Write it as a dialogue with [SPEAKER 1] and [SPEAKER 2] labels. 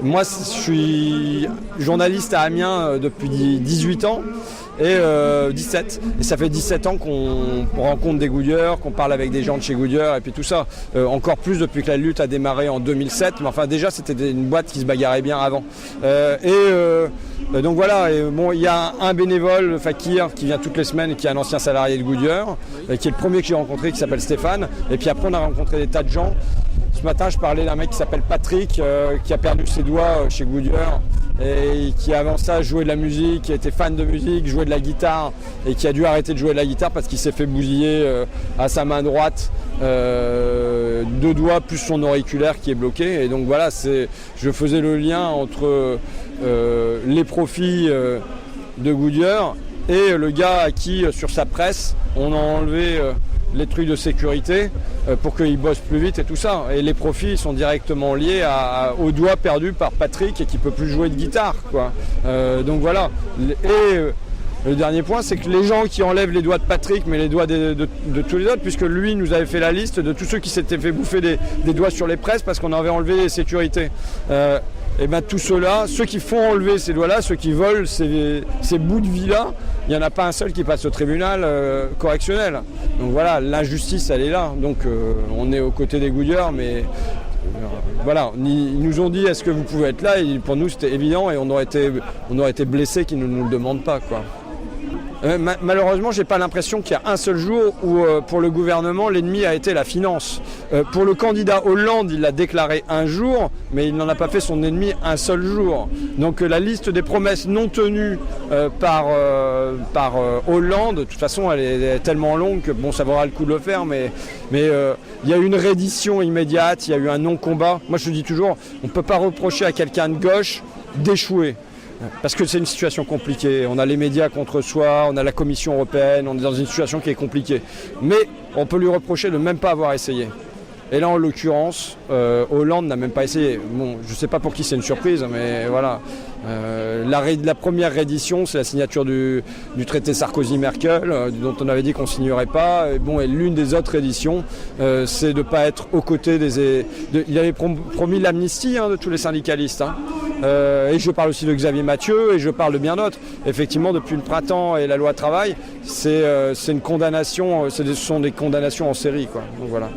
[SPEAKER 1] Moi, je suis journaliste à Amiens depuis 18 ans. Et 17. Et ça fait 17 ans qu'on rencontre des Goodyear, qu'on parle avec des gens de chez Goodyear et puis tout ça. Encore plus depuis que la lutte a démarré en 2007. Mais enfin déjà c'était une boîte qui se bagarrait bien avant. Donc voilà, il y a un bénévole, Fakir, qui vient toutes les semaines et qui est un ancien salarié de Goodyear, qui est le premier que j'ai rencontré, qui s'appelle Stéphane. Et puis après on a rencontré des tas de gens. Ce matin je parlais d'un mec qui s'appelle Patrick, qui a perdu ses doigts chez Goodyear. Et qui avant ça jouait de la musique, qui était fan de musique, jouait de la guitare et qui a dû arrêter de jouer de la guitare parce qu'il s'est fait bousiller à sa main droite, 2 doigts plus son auriculaire qui est bloqué. Et donc voilà, je faisais le lien entre les profits de Goodyear et le gars à qui sur sa presse on a enlevé les trucs de sécurité pour qu'ils bossent plus vite et tout ça. Et les profits sont directement liés aux doigts perdus par Patrick et qui ne peut plus jouer de guitare, quoi. Donc voilà. Et le dernier point, c'est que les gens qui enlèvent les doigts de Patrick, mais les doigts de tous les autres, puisque lui nous avait fait la liste de tous ceux qui s'étaient fait bouffer des doigts sur les presses parce qu'on avait enlevé les sécurités. Et bien tout ceux-là, ceux qui font enlever ces doigts-là, ceux qui volent ces bouts de vie-là, il n'y en a pas un seul qui passe au tribunal correctionnel. Donc voilà, l'injustice elle est là. Donc on est aux côtés des Goodyear, mais voilà, ils nous ont dit est-ce que vous pouvez être là, et pour nous c'était évident et on aurait été blessés qu'ils ne nous le demandent pas, quoi. Malheureusement, j'ai pas l'impression qu'il y a un seul jour où pour le gouvernement l'ennemi a été la finance. Pour le candidat Hollande, il l'a déclaré un jour, mais il n'en a pas fait son ennemi un seul jour. Donc la liste des promesses non tenues par Hollande, de toute façon, elle est tellement longue que bon, ça vaudra le coup de le faire, mais il y a eu une reddition immédiate, il y a eu un non-combat. Moi, je dis toujours, on ne peut pas reprocher à quelqu'un de gauche d'échouer. Parce que c'est une situation compliquée, on a les médias contre soi, on a la Commission européenne, on est dans une situation qui est compliquée. Mais on peut lui reprocher de ne même pas avoir essayé. Et là en l'occurrence, Hollande n'a même pas essayé. Bon, je ne sais pas pour qui c'est une surprise, mais voilà. La première reddition, c'est la signature du traité Sarkozy-Merkel, dont on avait dit qu'on ne signerait pas. Et l'une des autres redditions, c'est de ne pas être aux côtés il avait promis l'amnistie de tous les syndicalistes. Et je parle aussi de Xavier Mathieu et je parle de bien d'autres. Effectivement, depuis le printemps et la loi travail, c'est une condamnation, ce sont des condamnations en série, quoi. Donc voilà.